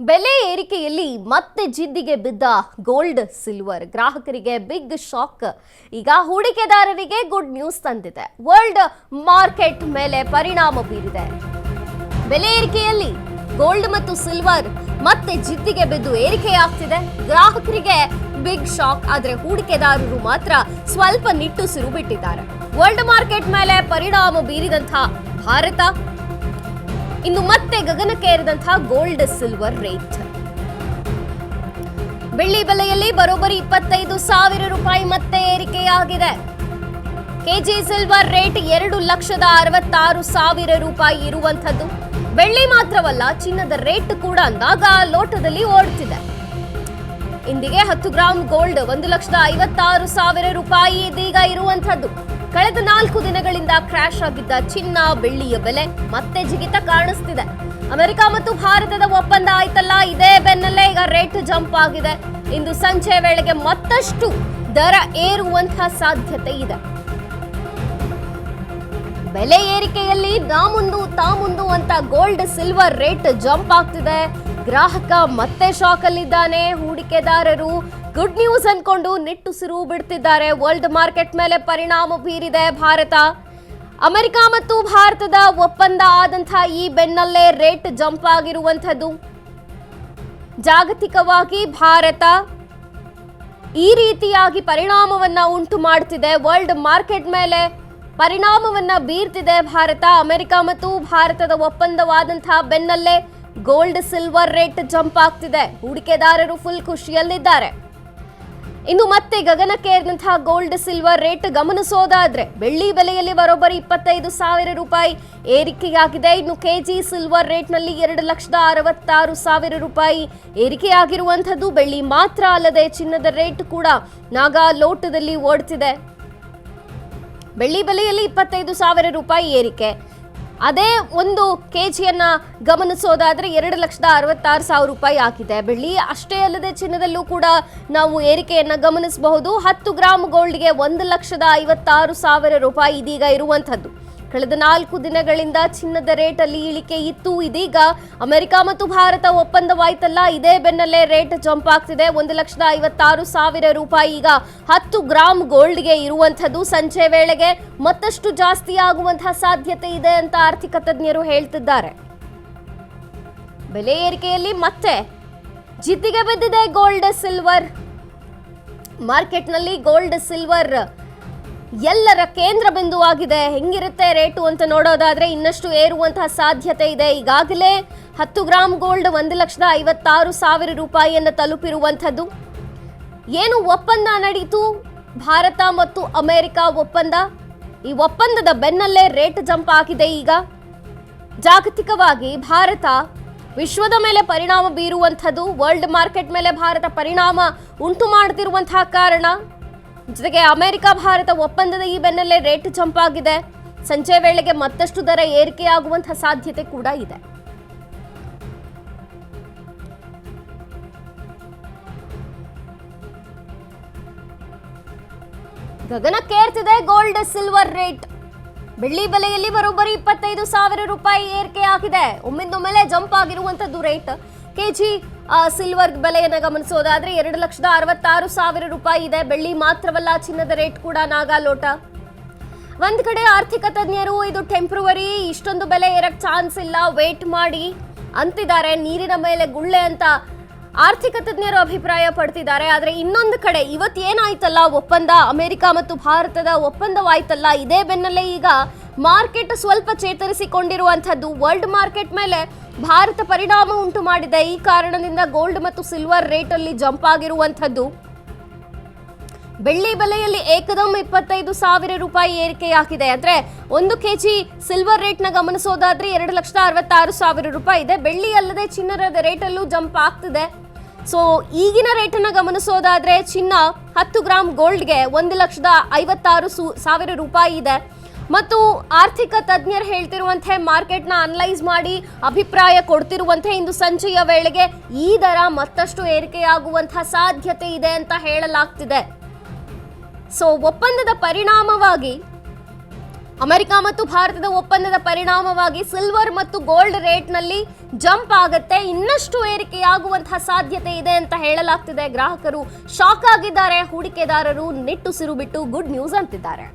ಬೆಲೆ ಏರಿಕೆಯಲ್ಲಿ ಮತ್ತೆ ಜಿದ್ದಿಗೆ ಬಿದ್ದ ಗೋಲ್ಡ್ ಸಿಲ್ವರ್ ಗ್ರಾಹಕರಿಗೆ ಬಿಗ್ ಶಾಕ್. ಈಗ ಹೂಡಿಕೆದಾರರಿಗೆ ಗುಡ್ ನ್ಯೂಸ್ ತಂದಿದೆ. ವರ್ಲ್ಡ್ ಮಾರ್ಕೆಟ್ ಮೇಲೆ ಪರಿಣಾಮ ಬೀರಿದೆ. ಬೆಲೆ ಏರಿಕೆಯಲ್ಲಿ ಗೋಲ್ಡ್ ಮತ್ತು ಸಿಲ್ವರ್ ಮತ್ತೆ ಜಿದ್ದಿಗೆ ಬಿದ್ದು ಏರಿಕೆಯಾಗ್ತಿದೆ. ಗ್ರಾಹಕರಿಗೆ ಬಿಗ್ ಶಾಕ್. ಆದರೆ ಹೂಡಿಕೆದಾರರು ಮಾತ್ರ ಸ್ವಲ್ಪ ನಿಟ್ಟುಸಿರು ಬಿಟ್ಟಿದ್ದಾರೆ. ವರ್ಲ್ಡ್ ಮಾರ್ಕೆಟ್ ಮೇಲೆ ಪರಿಣಾಮ ಬೀರಿದಂತಹ ಭಾರತ ಇನ್ನು ಮತ್ತೆ ಗಗನಕ್ಕೇರಿದಂತಹ ಗೋಲ್ಡ್ ಸಿಲ್ವರ್ ರೇಟ್. ಬೆಳ್ಳಿ ಬೆಲೆಯಲ್ಲಿ ಬರೋಬ್ಬರಿ 25,000 ರೂಪಾಯಿ ಮತ್ತೆ ಏರಿಕೆಯಾಗಿದೆ. ಕೆಜಿ ಸಿಲ್ವರ್ ರೇಟ್ 2,66,000 ರೂಪಾಯಿ ಇರುವಂತದ್ದು. ಬೆಳ್ಳಿ ಮಾತ್ರವಲ್ಲ, ಚಿನ್ನದ ರೇಟ್ ಕೂಡ ಅಂದಾಗ ಲೋಟದಲ್ಲಿ ಓಡ್ತಿದೆ. ಇಂದಿಗೆ 10 ಗ್ರಾಂ ಗೋಲ್ಡ್ 1,56,000 ರೂಪಾಯಿ ಇದೀಗ ಇರುವಂತದ್ದು. ಕಳೆದ 4 ದಿನಗಳಿಂದ ಕ್ರ್ಯಾಶ್ ಆಗಿದ್ದ ಚಿನ್ನ ಬೆಳ್ಳಿಯ ಬೆಲೆ ಮತ್ತೆ ಜಿಗಿತ ಕಾಣಿಸ್ತಿದೆ. ಅಮೆರಿಕ ಮತ್ತು ಭಾರತದ ಒಪ್ಪಂದ ಆಯ್ತಲ್ಲ, ಇದೇ ಬೆನ್ನಲ್ಲೇ ಈಗ ರೇಟ್ ಜಂಪ್ ಆಗಿದೆ. ಇಂದು ಸಂಜೆ ವೇಳೆಗೆ ಮತ್ತಷ್ಟು ದರ ಏರುವಂತಹ ಸಾಧ್ಯತೆ ಇದೆ. ಬೆಲೆ ಏರಿಕೆಯಲ್ಲಿ ನಾ ಮುಂದು ತಾ ಮುಂದು ಅಂತ ಗೋಲ್ಡ್ ಸಿಲ್ವರ್ ರೇಟ್ ಜಂಪ್ ಆಗ್ತಿದೆ. ಗ್ರಾಹಕ ಮತ್ತೆ ಶಾಕ್ ಅಲ್ಲಿದ್ದಾನೆ. ಹೂಡಿಕೆದಾರರು ಗುಡ್ ನ್ಯೂಸ್ ಅನ್ಕೊಂಡು ನಿಟ್ಟುಸಿರು ಬಿಡ್ತಿದ್ದಾರೆ. ವರ್ಲ್ಡ್ ಮಾರ್ಕೆಟ್ ಮೇಲೆ ಪರಿಣಾಮ ಬೀರಿದೆ ಭಾರತ. ಅಮೆರಿಕ ಮತ್ತು ಭಾರತದ ಒಪ್ಪಂದ ಆದಂತಹ ಈ ಬೆನ್ನಲ್ಲೇ ರೇಟ್ ಜಂಪ್ ಆಗಿರುವಂಥದ್ದು. ಜಾಗತಿಕವಾಗಿ ಭಾರತ ಈ ರೀತಿಯಾಗಿ ಪರಿಣಾಮವನ್ನ ಉಂಟು ಮಾಡ್ತಿದೆ. ವರ್ಲ್ಡ್ ಮಾರ್ಕೆಟ್ ಮೇಲೆ ಪರಿಣಾಮವನ್ನ ಬೀರ್ತಿದೆ ಭಾರತ. ಅಮೆರಿಕ ಮತ್ತು ಭಾರತದ ಒಪ್ಪಂದವಾದಂತಹ ಬೆನ್ನಲ್ಲೇ ಗೋಲ್ಡ್ ಸಿಲ್ವರ್ ರೇಟ್ ಜಂಪ್ ಆಗ್ತಿದೆ. ಹೂಡಿಕೆದಾರರು ಫುಲ್ ಖುಷಿಯಲ್ಲಿದ್ದಾರೆ. ಇನ್ನು ಮತ್ತೆ ಗಗನಕ್ಕೇರಿದಂತಹ ಗೋಲ್ಡ್ ಸಿಲ್ವರ್ ರೇಟ್ ಗಮನಿಸೋದಾದ್ರೆ ಬೆಳ್ಳಿ ಬೆಲೆಯಲ್ಲಿ ಬರೋಬ್ಬರಿ 25,000 ರೂಪಾಯಿ ಏರಿಕೆಯಾಗಿದೆ. ಇನ್ನು ಕೆಜಿ ಸಿಲ್ವರ್ ರೇಟ್ನಲ್ಲಿ 2,66,000 ರೂಪಾಯಿ ಏರಿಕೆಯಾಗಿರುವಂಥದ್ದು. ಬೆಳ್ಳಿ ಮಾತ್ರ ಅಲ್ಲದೆ ಚಿನ್ನದ ರೇಟ್ ಕೂಡ ನಾಗಾ ಲೋಟದಲ್ಲಿ ಓಡ್ತಿದೆ. ಬೆಳ್ಳಿ ಬೆಲೆಯಲ್ಲಿ 25,000 ರೂಪಾಯಿ ಏರಿಕೆ. ಅದೇ ಒಂದು ಕೆಜಿಯನ್ನ ಗಮನಿಸೋದಾದ್ರೆ 2,66,000 ರೂಪಾಯಿ ಆಗಿದೆ. ಬೆಳ್ಳಿ ಅಷ್ಟೇ ಅಲ್ಲದೆ ಚಿನ್ನದಲ್ಲೂ ಕೂಡ ನಾವು ಏರಿಕೆಯನ್ನ ಗಮನಿಸಬಹುದು. 10 ಗ್ರಾಂ ಗೋಲ್ಡ್ಗೆ 1,56,000 ರೂಪಾಯಿ ಇದೀಗ ಇರುವಂತದ್ದು. ಕಳೆದ 4 ದಿನಗಳಿಂದ ಚಿನ್ನದ ರೇಟ್ ಅಲ್ಲಿ ಇಳಿಕೆ ಇತ್ತು. ಇದೀಗ ಅಮೆರಿಕ ಮತ್ತು ಭಾರತ ಒಪ್ಪಂದವಾಯ್ತಲ್ಲ, ಇದೇ ಬೆನ್ನಲ್ಲೇ ರೇಟ್ ಜಂಪ್ ಆಗ್ತಿದೆ. 1,56,000 ರೂಪಾಯಿ ಈಗ 10 ಗ್ರಾಂ ಗೋಲ್ಡ್ಗೆ ಇರುವಂಥದ್ದು. ಸಂಜೆ ವೇಳೆಗೆ ಮತ್ತಷ್ಟು ಜಾಸ್ತಿ ಆಗುವಂತಹ ಸಾಧ್ಯತೆ ಇದೆ ಅಂತ ಆರ್ಥಿಕ ತಜ್ಞರು ಹೇಳ್ತಿದ್ದಾರೆ. ಬೆಲೆ ಏರಿಕೆಯಲ್ಲಿ ಮತ್ತೆ ಜಿದ್ದಿಗೆ ಬಿದ್ದಿದೆ ಗೋಲ್ಡ್ ಸಿಲ್ವರ್ ಮಾರ್ಕೆಟ್ನಲ್ಲಿ. ಗೋಲ್ಡ್ ಸಿಲ್ವರ್ ಎಲ್ಲರ ಕೇಂದ್ರ ಬಿಂದುವಾಗಿದೆ. ಹೆಂಗಿರುತ್ತೆ ರೇಟು ಅಂತ ನೋಡೋದಾದ್ರೆ ಇನ್ನಷ್ಟು ಏರುವಂತಹ ಸಾಧ್ಯತೆ ಇದೆ. ಈಗಾಗಲೇ 10 ಗ್ರಾಂ ಗೋಲ್ಡ್ 1,56,000 ರೂಪಾಯಿಯನ್ನು ತಲುಪಿರುವಂಥದ್ದು. ಏನು ಒಪ್ಪಂದ ನಡೀತು ಭಾರತ ಮತ್ತು ಅಮೆರಿಕ ಒಪ್ಪಂದ, ಈ ಒಪ್ಪಂದದ ಬೆನ್ನಲ್ಲೇ ರೇಟ್ ಜಂಪ್ ಆಗಿದೆ. ಈಗ ಜಾಗತಿಕವಾಗಿ ಭಾರತ ವಿಶ್ವದ ಮೇಲೆ ಪರಿಣಾಮ ಬೀರುವಂಥದ್ದು. ವರ್ಲ್ಡ್ ಮಾರ್ಕೆಟ್ ಮೇಲೆ ಭಾರತ ಪರಿಣಾಮ ಉಂಟು ಮಾಡ್ತಿರುವಂತಹ ಕಾರಣ, ಜೊತೆಗೆ ಅಮೆರಿಕ ಭಾರತ ಒಪ್ಪಂದದ ಈ ಬೆನ್ನಲ್ಲೇ ರೇಟ್ ಜಂಪ್ ಆಗಿದೆ. ಸಂಜೆ ವೇಳೆಗೆ ಮತ್ತಷ್ಟು ದರ ಏರಿಕೆಯಾಗುವಂತಹ ಸಾಧ್ಯತೆ ಕೂಡ ಇದೆ. ಗಗನಕ್ಕೇರ್ತಿದೆ ಗೋಲ್ಡ್ ಸಿಲ್ವರ್ ರೇಟ್. ಬೆಳ್ಳಿ ಬೆಲೆಯಲ್ಲಿ ಬರೋಬ್ಬರಿ 25,000 ರೂಪಾಯಿ ಏರಿಕೆಯಾಗಿದೆ. ಒಮ್ಮಿಂದೊಮ್ಮೆಲೆ ಜಂಪ್ ಆಗಿರುವಂತದ್ದು ರೇಟ್. ಕೆಜಿ ಸಿಲ್ವರ್ ಬೆಲೆಯನ್ನು ಗಮನಿಸೋದಾದ್ರೆ 2,66,000 ರೂಪಾಯಿ ಇದೆ. ಬೆಳ್ಳಿ ಮಾತ್ರವಲ್ಲ, ಚಿನ್ನದ ರೇಟ್ ಕೂಡ ನಾಗಾ ಲೋಟ. ಒಂದ್ ಕಡೆ ಆರ್ಥಿಕ ತಜ್ಞರು ಇದು ಟೆಂಪ್ರವರಿ, ಇಷ್ಟೊಂದು ಬೆಲೆ ಏರಕ್ ಚಾನ್ಸ್ ಇಲ್ಲ, ವೇಟ್ ಮಾಡಿ ಅಂತಿದ್ದಾರೆ. ನೀರಿನ ಮೇಲೆ ಗುಳ್ಳೆ ಅಂತ ಆರ್ಥಿಕ ತಜ್ಞರು ಅಭಿಪ್ರಾಯ ಪಡ್ತಿದ್ದಾರೆ. ಆದ್ರೆ ಇನ್ನೊಂದು ಕಡೆ ಇವತ್ತೇನಾಯ್ತಲ್ಲ ಒಪ್ಪಂದ, ಅಮೆರಿಕ ಮತ್ತು ಭಾರತದ ಒಪ್ಪಂದವಾಯ್ತಲ್ಲ, ಇದೇ ಬೆನ್ನಲ್ಲೇ ಈಗ ಮಾರ್ಕೆಟ್ ಸ್ವಲ್ಪ ಚೇತರಿಸಿಕೊಂಡಿರುವಂಥದ್ದು. ವರ್ಲ್ಡ್ ಮಾರ್ಕೆಟ್ ಮೇಲೆ ಭಾರತ ಪರಿಣಾಮ ಉಂಟು ಮಾಡಿದೆ. ಈ ಕಾರಣದಿಂದ ಗೋಲ್ಡ್ ಮತ್ತು ಸಿಲ್ವರ್ ರೇಟ್ ಅಲ್ಲಿ ಜಂಪ್ ಆಗಿರುವಂಥದ್ದು. ಬೆಳ್ಳಿ ಬೆಲೆಯಲ್ಲಿ ಏಕದಮ್ 25,000 ರೂಪಾಯಿ ಏರಿಕೆಯಾಗಿದೆ. ಅಂದ್ರೆ 1 ಕೆಜಿ ಸಿಲ್ವರ್ ರೇಟ್ ನ ಗಮನಿಸೋದಾದ್ರೆ 2,66,000 ರೂಪಾಯಿ ಇದೆ. ಬೆಳ್ಳಿ ಅಲ್ಲದೆ ಚಿನ್ನದ ರೇಟ್ ಅಲ್ಲೂ ಜಂಪ್ ಆಗ್ತಿದೆ. ಸೊ ಈಗಿನ ರೇಟ್ ಅನ್ನ ಗಮನಿಸೋದಾದ್ರೆ ಚಿನ್ನ 10 ಗ್ರಾಂ ಗೋಲ್ಡ್ಗೆ 1,56,000 ರೂಪಾಯಿ ಇದೆ. ಮತ್ತು ಆರ್ಥಿಕ ತಜ್ಞರು ಹೇಳ್ತಿರುವಂತೆ, ಮಾರ್ಕೆಟ್ನ ಅನಲೈಸ್ ಮಾಡಿ ಅಭಿಪ್ರಾಯ ಕೊಡ್ತಿರುವಂತೆ ಇಂದು ಸಂಜೆಯ ವೇಳೆಗೆ ಈ ದರ ಮತ್ತಷ್ಟು ಏರಿಕೆಯಾಗುವಂತಹ ಸಾಧ್ಯತೆ ಇದೆ ಅಂತ ಹೇಳಲಾಗ್ತಿದೆ. ಸೊ ಒಪ್ಪಂದದ ಪರಿಣಾಮವಾಗಿ ಅಮೆರಿಕ ಮತ್ತು ಭಾರತದ ಒಪ್ಪಂದದ ಪರಿಣಾಮವಾಗಿ ಸಿಲ್ವರ್ ಮತ್ತು ಗೋಲ್ಡ್ ರೇಟ್ನಲ್ಲಿ ಜಂಪ್ ಆಗುತ್ತೆ, ಇನ್ನಷ್ಟು ಏರಿಕೆಯಾಗುವಂತಹ ಸಾಧ್ಯತೆ ಇದೆ ಅಂತ ಹೇಳಲಾಗ್ತಿದೆ. ಗ್ರಾಹಕರು ಶಾಕ್ ಆಗಿದ್ದಾರೆ, ಹೂಡಿಕೆದಾರರು ನಿಟ್ಟುಸಿರು ಬಿಟ್ಟು ಗುಡ್ ನ್ಯೂಸ್ ಅಂತಿದ್ದಾರೆ.